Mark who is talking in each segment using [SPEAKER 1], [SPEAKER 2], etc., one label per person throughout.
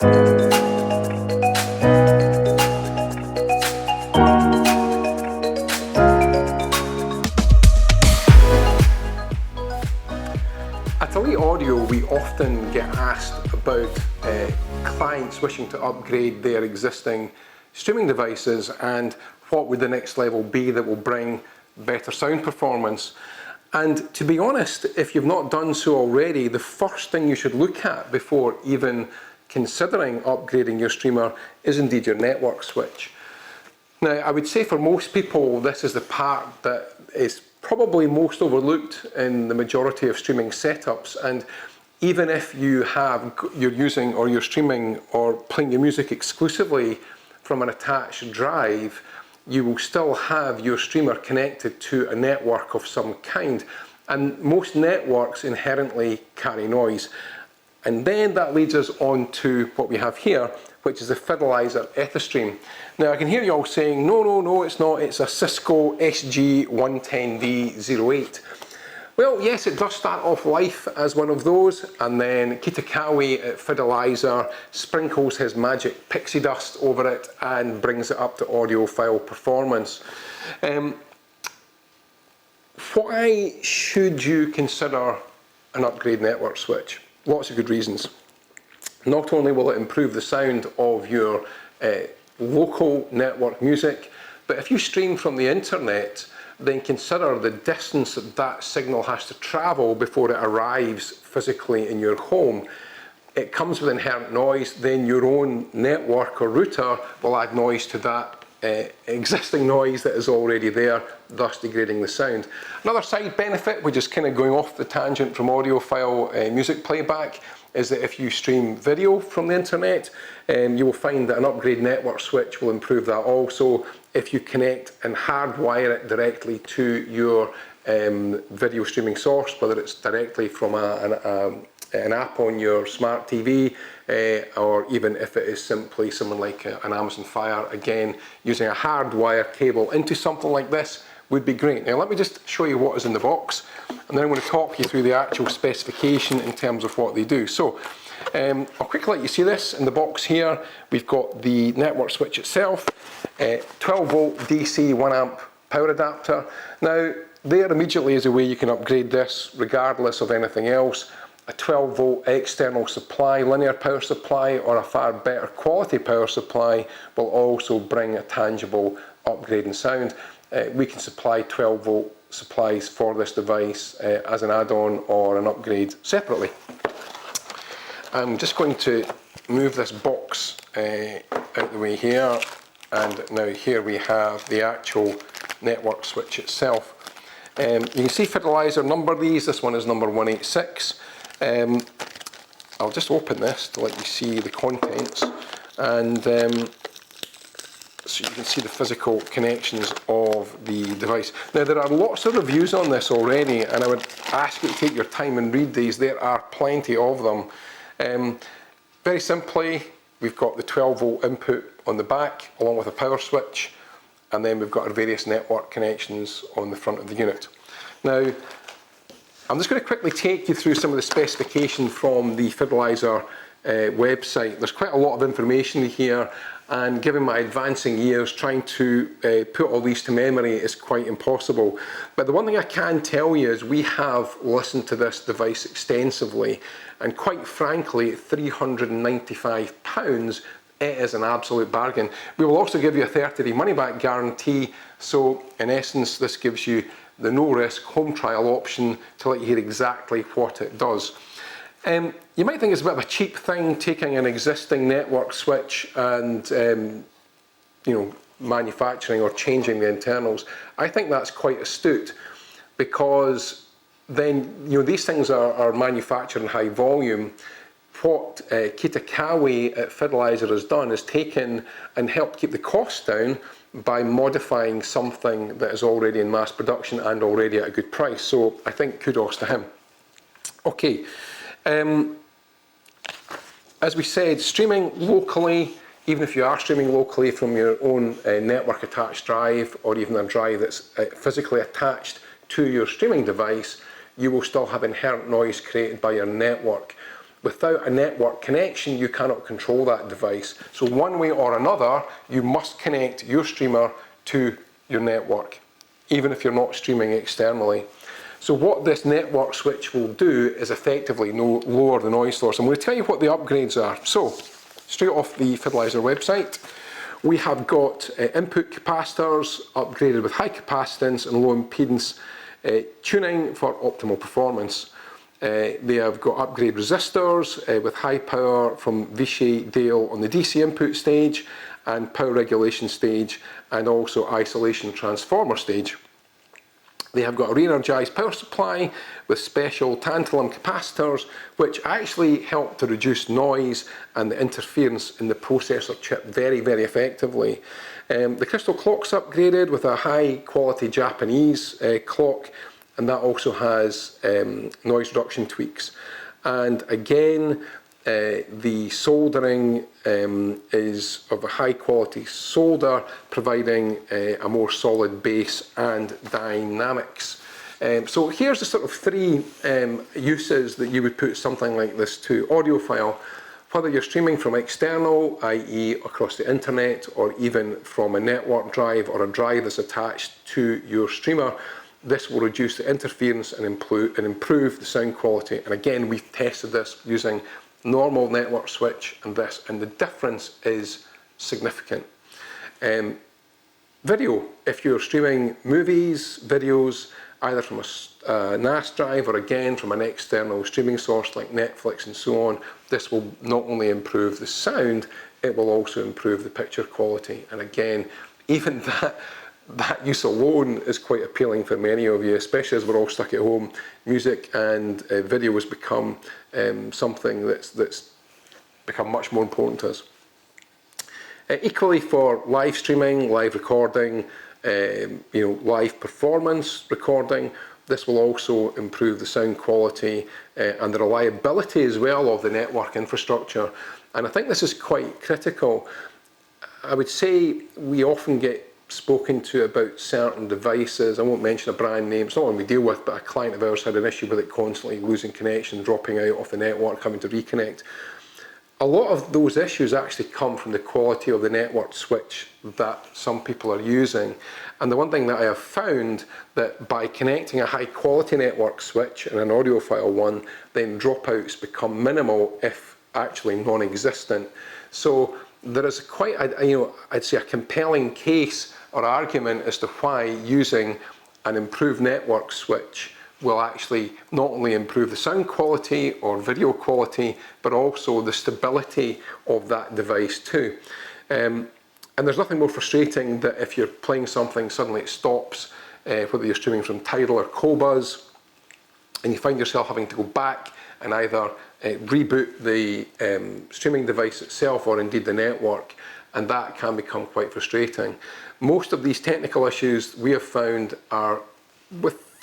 [SPEAKER 1] At Elite Audio, we often get asked about clients wishing to upgrade their existing streaming devices and what would the next level be that will bring better sound performance. And to be honest, if you've not done so already, the first thing you should look at before even considering upgrading your streamer is indeed your network switch. Now, I would say for most people, this is the part that is probably most overlooked in the majority of streaming setups. And even if you're using or you're streaming or playing your music exclusively from an attached drive, you will still have your streamer connected to a network of some kind. And most networks inherently carry noise. And then that leads us on to what we have here, which is the Fidelizer EtherStream. Now I can hear you all saying, no, it's not, it's a Cisco SG110D08. Well, yes, it does start off life as one of those, and then Kitakawi at Fidelizer sprinkles his magic pixie dust over it and brings it up to audiophile performance. Why should you consider an upgrade network switch? Lots of good reasons. Not only will it improve the sound of your local network music, but if you stream from the internet, then consider the distance that that signal has to travel before it arrives physically in your home. It comes with inherent noise, then your own network or router will add noise to that existing noise that is already there, thus degrading the sound. Another side benefit, which is kind of going off the tangent from audiophile music playback, is that if you stream video from the internet, you will find that an upgrade network switch will improve that also if you connect and hardwire it directly to your video streaming source, whether it's directly from an app on your smart TV, or even if it is simply something like an Amazon Fire. Again, using a hardwire cable into something like this would be great. Now let me just show you what is in the box, and then I'm going to talk you through the actual specification in terms of what they do. So I'll quickly let you see this. In the box here, we've got the network switch itself, 12 volt DC 1 amp power adapter. Now there immediately is a way you can upgrade this regardless of anything else. A 12 volt external supply, linear power supply, or a far better quality power supply will also bring a tangible upgrade in sound. We can supply 12 volt supplies for this device as an add-on or an upgrade separately. I'm just going to move this box out the way here, and now here we have the actual network switch itself. You can see Fidelizer number these. This one is number 186. I'll just open this to let you see the contents, and so you can see the physical connections of the device. Now there are lots of reviews on this already, and I would ask you to take your time and read these. There are plenty of them. Very simply, we've got the 12 volt input on the back along with a power switch, and then we've got our various network connections on the front of the unit. Now I'm just going to quickly take you through some of the specification from the Fidelizer website. There's quite a lot of information here, and given my advancing years, trying to put all these to memory is quite impossible. But the one thing I can tell you is we have listened to this device extensively, and quite frankly, at £395, it is an absolute bargain. We will also give you a 30-day money-back guarantee, so in essence this gives you the no-risk home trial option to let you hear exactly what it does. You might think it's a bit of a cheap thing, taking an existing network switch and manufacturing or changing the internals. I think that's quite astute, because then these things are manufactured in high volume. What Kitakawi at Fidelizer has done is taken and helped keep the cost down by modifying something that is already in mass production and already at a good price. So I think kudos to him. Okay. As we said, streaming locally, even if you are streaming locally from your own network attached drive, or even a drive that's physically attached to your streaming device, you will still have inherent noise created by your network. Without a network connection, you cannot control that device. So one way or another, you must connect your streamer to your network, even if you're not streaming externally. So what this network switch will do is effectively lower the noise source. I'm going to tell you what the upgrades are. So, straight off the Fidelizer website, we have got input capacitors upgraded with high capacitance and low impedance tuning for optimal performance. They have got upgrade resistors with high power from Vichy Dale on the DC input stage and power regulation stage, and also isolation transformer stage. They have got a re-energized power supply with special tantalum capacitors, which actually help to reduce noise and the interference in the processor chip very, very effectively. The crystal clock's upgraded with a high quality Japanese clock, and that also has noise reduction tweaks. And again, the soldering is of a high quality solder, providing a more solid base and dynamics. So here's the sort of three uses that you would put something like this to. Audiophile, whether you're streaming from external, i.e. across the internet, or even from a network drive or a drive that's attached to your streamer, this will reduce the interference and improve the sound quality. And again, we've tested this using normal network switch and this, and the difference is significant. Video, if you're streaming movies, videos, either from a NAS drive or again from an external streaming source like Netflix and so on, this will not only improve the sound, it will also improve the picture quality. And again, even that use alone is quite appealing for many of you, especially as we're all stuck at home. Music and video has become something that's become much more important to us. Equally for live streaming, live recording, live performance recording, this will also improve the sound quality and the reliability as well of the network infrastructure. And I think this is quite critical. I would say we often get spoken to about certain devices. I won't mention a brand name, it's not one we deal with, but a client of ours had an issue with it constantly losing connection, dropping out of the network, having to reconnect. A lot of those issues actually come from the quality of the network switch that some people are using. And the one thing that I have found, that by connecting a high quality network switch and an audiophile one, then dropouts become minimal, if actually non-existent. So there is quite I'd say a compelling case or argument as to why using an improved network switch will actually not only improve the sound quality or video quality, but also the stability of that device too. And there's nothing more frustrating than if you're playing something, suddenly it stops, whether you're streaming from Tidal or Qobuz, and you find yourself having to go back and either reboot the streaming device itself or indeed the network, and that can become quite frustrating. Most of these technical issues we have found are,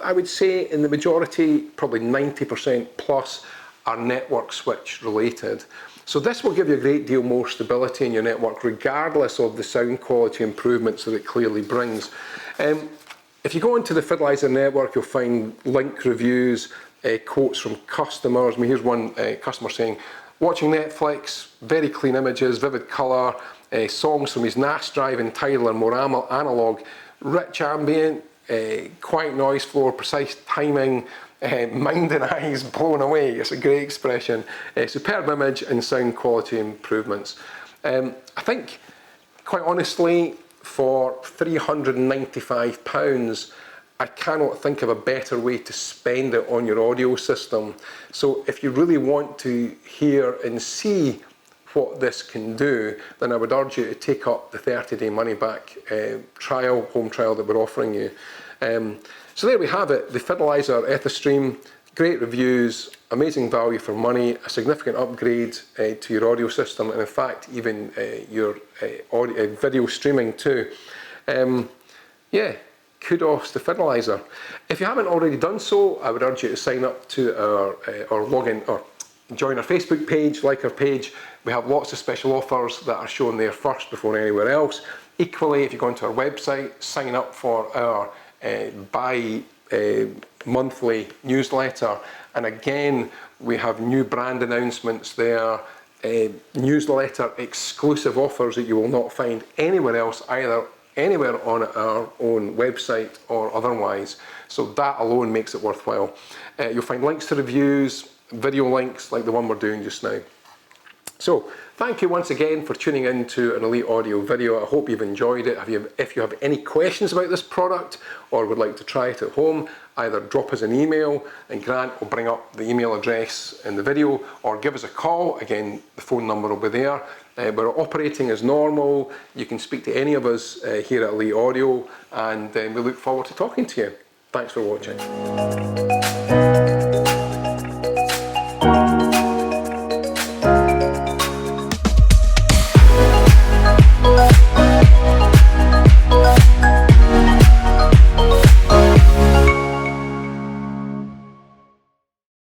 [SPEAKER 1] I would say in the majority, probably 90% plus, are network switch related. So this will give you a great deal more stability in your network, regardless of the sound quality improvements that it clearly brings. If you go into the Fidelizer network, you'll find link reviews, quotes from customers. I mean, here's one customer saying, watching Netflix, very clean images, vivid colour, songs from his NAS drive in Tidal are more analog, rich ambient, quiet noise floor, precise timing, mind and eyes blown away. It's a great expression. Superb image and sound quality improvements. I think, quite honestly, for £395, I cannot think of a better way to spend it on your audio system. So if you really want to hear and see what this can do, then I would urge you to take up the 30-day money-back home trial that we're offering you. So there we have it, the Fidelizer EtherStream, great reviews, amazing value for money, a significant upgrade to your audio system, and in fact even your video streaming too. Yeah, kudos to Fidelizer. If you haven't already done so, I would urge you to sign up to our log in or join our Facebook page, like our page. We have lots of special offers that are shown there first before anywhere else. Equally, if you go onto our website, sign up for our buy monthly newsletter. And again, we have new brand announcements there, newsletter exclusive offers that you will not find anywhere else, either anywhere on our own website or otherwise. So that alone makes it worthwhile. You'll find links to reviews, video links like the one we're doing just now. So, thank you once again for tuning in to an Elite Audio video. I hope you've enjoyed it. If you have any questions about this product or would like to try it at home, either drop us an email and Grant will bring up the email address in the video, or give us a call. Again, the phone number will be there. We're operating as normal. You can speak to any of us here at Elite Audio, and we look forward to talking to you. Thanks for watching.